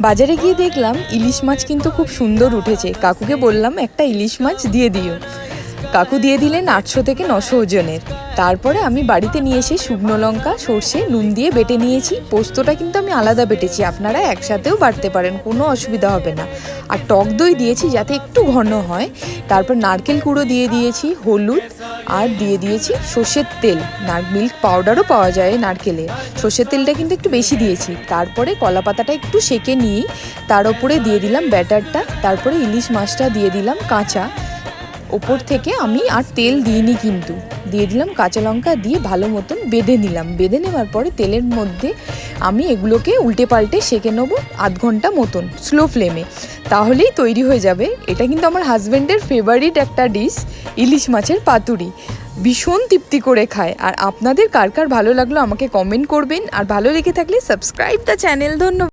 বাজারে গিয়ে দেখলাম ইলিশ মাছ কিন্তু খুব সুন্দর উঠেছে। কাকুকে বললাম একটা ইলিশ মাছ দিয়ে দিও। কাকু দিয়ে দিলেন 800 থেকে 900 ওজনের। তারপরে আমি বাড়িতে নিয়ে এসে শুকনো লঙ্কা, সর্ষে, নুন দিয়ে বেটে নিয়েছি। পোস্তটা কিন্তু আমি আলাদা বেটেছি, আপনারা একসাথেও বাটতে পারেন, কোনো অসুবিধা হবে না। আর টক দই দিয়েছি যাতে একটু ঘন হয়। তারপর নারকেল কুড়ো দিয়ে দিয়েছি, হলুদ, আর দিয়ে দিয়েছি সর্ষের তেল। মিল্ক পাউডারও পাওয়া যায় নারকেলের। সর্ষের তেলটা কিন্তু একটু বেশি দিয়েছি। তারপরে কলা পাতাটা একটু সেঁকে নিয়ে তার উপরে দিয়ে দিলাম ব্যাটারটা। তারপরে ইলিশ মাছটা দিয়ে দিলাম কাঁচা। ওপর থেকে আমি আর তেল দিইনি, কিন্তু দিয়ে দিলাম কাঁচা লঙ্কা দিয়ে ভালো মতন বেঁধে নিলাম। বেঁধে নেওয়ার পরে তেলের মধ্যে আমি এগুলোকে উল্টে পাল্টে সেঁকে নেবো আধ ঘন্টা মতন স্লো ফ্লেমে, তাহলেই তৈরি হয়ে যাবে। এটা কিন্তু আমার হাজব্যান্ডের ফেভারিট একটা ডিশ, ইলিশ মাছের পাতুরি। ভীষণ তৃপ্তি করে খায়। আর আপনাদের কার কার ভালো লাগলো আমাকে কমেন্ট করবেন, আর ভালো লেগে থাকলে সাবস্ক্রাইব দ্য চ্যানেল। ধন্যবাদ।